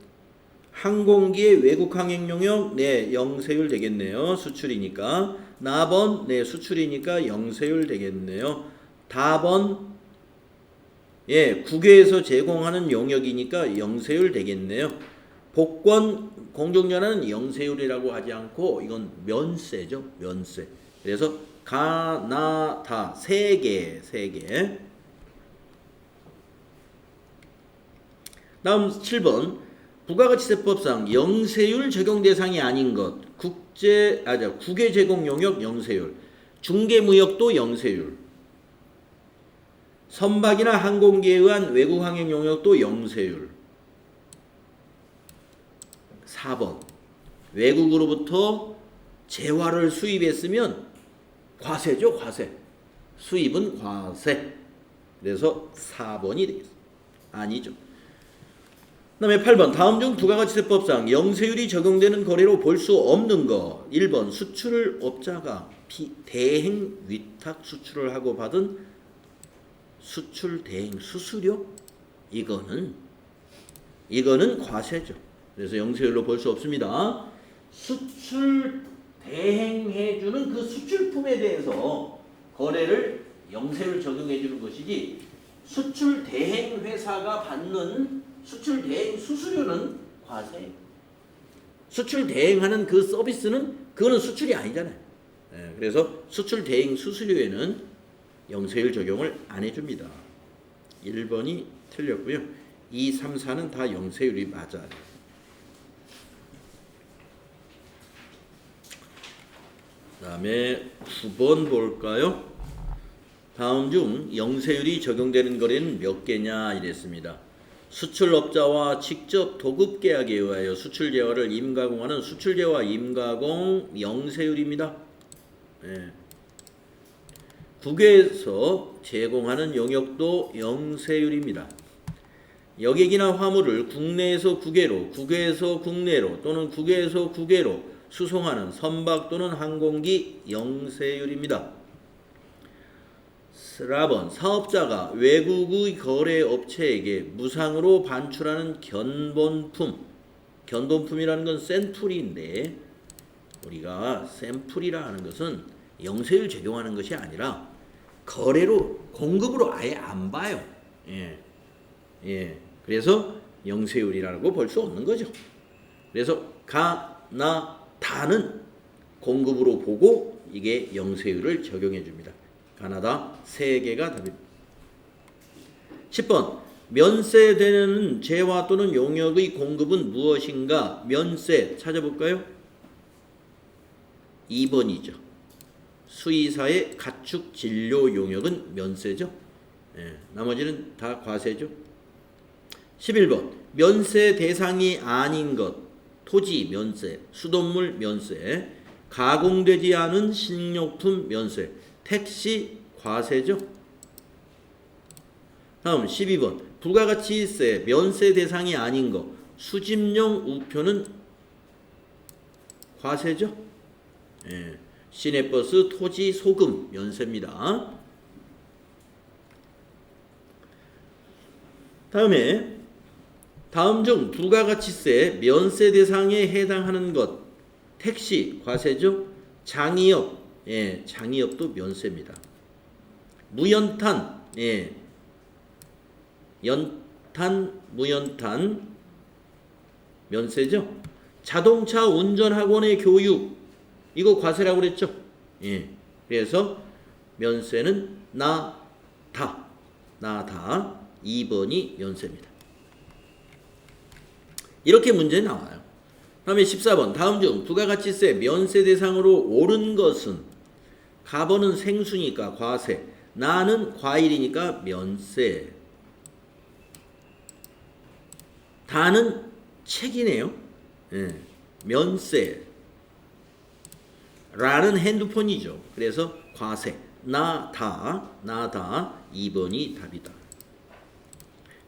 항공기의 외국 항행 용역, 네, 영세율 되겠네요. 수출이니까. 나번, 네, 수출이니까 영세율 되겠네요. 다번, 예, 국외에서 제공하는 용역이니까 영세율 되겠네요. 복권 공정전환은 영세율이라고 하지 않고 이건 면세죠. 면세. 그래서 가나다 세 개. 다음 7번. 부가가치세법상 영세율 적용 대상이 아닌 것. 국외 제공 용역 영세율. 중개무역도 영세율. 선박이나 항공기에 의한 외국 항행 용역도 영세율. 4번. 외국으로부터 재화를 수입했으면 과세죠, 과세. 수입은 과세. 그래서 4번이 되겠습니다. 아니죠. 그 다음에 8번. 다음 중 부가가치세법상 영세율이 적용되는 거래로 볼 수 없는 거. 1번. 수출업자가 대행 위탁 수출을 하고 받은 수출 대행 수수료? 이거는 과세죠. 그래서 영세율로 볼 수 없습니다. 수출 대행해주는 그 수출품에 대해서 거래를 영세율 적용해주는 것이지 수출 대행 회사가 받는 수출 대행 수수료는 과세예요. 수출 대행하는 그 서비스는 그거는 수출이 아니잖아요. 네, 그래서 수출 대행 수수료에는 영세율 적용을 안 해줍니다. 1번이 틀렸고요. 2, 3, 4는 다 영세율이 맞아요. 그 다음에 9번 볼까요? 다음 중 영세율이 적용되는 거래는 몇 개냐 이랬습니다. 수출업자와 직접 도급계약에 의하여 수출재화를 임가공하는 수출재화 임가공 영세율입니다. 네. 국외에서 제공하는 용역도 영세율입니다. 여객이나 화물을 국내에서 국외로, 국외에서 국내로 또는 국외에서 국외로 수송하는 선박 또는 항공기 영세율입니다. 4번. 사업자가 외국의 거래업체에게 무상으로 반출하는 견본품이라는 건 샘플인데 우리가 샘플이라 하는 것은 영세율 적용하는 것이 아니라 거래로 공급으로 아예 안 봐요. 예. 그래서 영세율이라고 볼 수 없는 거죠. 그래서 가나다는 공급으로 보고 이게 영세율을 적용해 줍니다. 가나다 3개가 답입니다. 10번. 면세되는 재화 또는 용역의 공급은 무엇인가? 면세 찾아볼까요? 2번이죠. 수의사의 가축 진료 용역은 면세죠. 예, 나머지는 다 과세죠. 11번. 면세 대상이 아닌 것. 토지 면세, 수돗물 면세, 가공되지 않은 식료품 면세, 택시 과세죠. 다음 12번. 부가가치세 면세 대상이 아닌 것. 수집용 우표는 과세죠. 예. 시내버스 토지 소금 면세입니다. 다음 중 부가가치세 면세 대상에 해당하는 것. 택시 과세죠. 장의업, 예, 장의업도 면세입니다. 무연탄, 예, 연탄, 무연탄 면세죠. 자동차 운전학원의 교육 이거 과세라고 그랬죠. 예, 그래서 면세는 나다 2번이 면세입니다. 이렇게 문제 나와요. 다음에 14번. 다음 중 부가가치세 면세 대상으로 옳은 것은 가번은 생수니까 과세, 나는 과일이니까 면세, 다는 책이네요. 예, 면세, 라는 핸드폰이죠. 그래서 과세, 나 다 2번이 답이다.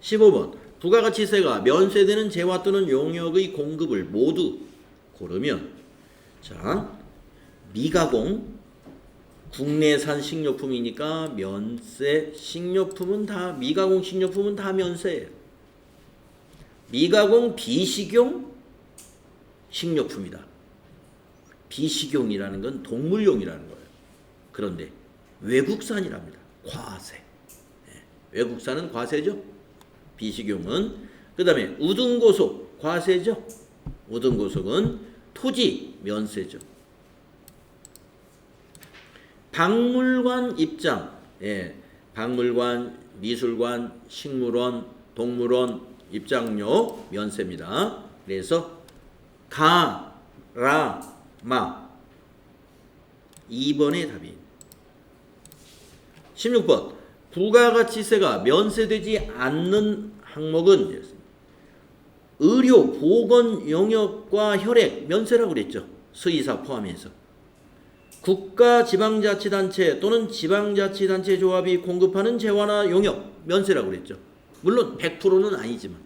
15번 부가가치세가 면세되는 재화 또는 용역의 공급을 모두 고르면 자 미가공 국내산 식료품이니까 면세 식료품은 다 미가공 식료품은 다 면세예요. 미가공 비식용 식료품이다. 비식용이라는 건 동물용이라는 거예요. 그런데 외국산이랍니다. 과세. 외국산은 과세죠. 비식용은. 그 다음에 우등고속 과세죠. 우등고속은 토지 면세죠. 박물관 입장. 박물관, 미술관, 식물원, 동물원 입장료 면세입니다. 그래서 가, 라, 마 2번의 답이 16번 부가가치세가 면세되지 않는 항목은 의료, 보건, 영역과 혈액 면세라고 그랬죠. 수의사 포함해서 국가 지방자치단체 또는 지방자치단체 조합이 공급하는 재화나 용역 면세라고 그랬죠. 물론 100%는 아니지만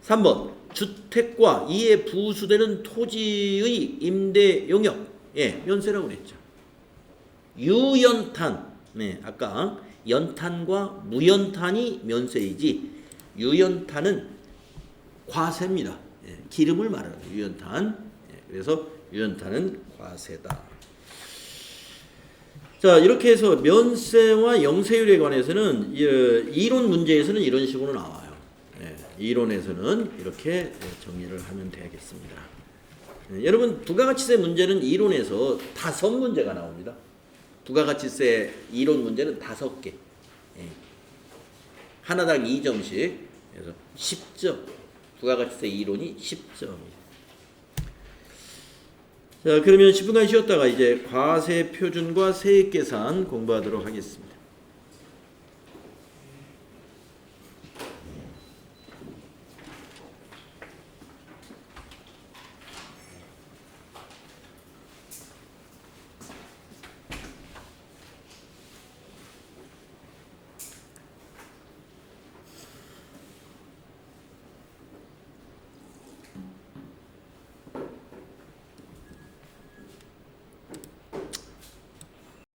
3번 주택과 이에 부수되는 토지의 임대 용역 면세라고 그랬죠. 유연탄 아까 연탄과 무연탄이 면세이지 유연탄은 과세입니다. 기름을 말하는 유연탄. 그래서 유연탄은 과세다. 자 이렇게 해서 면세와 영세율에 관해서는 이론 문제에서는 이런 식으로 나와요. 이론에서는 이렇게 정리를 하면 되겠습니다. 여러분 부가가치세 문제는 이론에서 5문제가 나옵니다. 부가가치세 이론 문제는 5개. 하나당 2점씩. 그래서 10점. 부가가치세 이론이 10점입니다. 자, 그러면 10분간 쉬었다가 이제 과세 표준과 세액 계산 공부하도록 하겠습니다.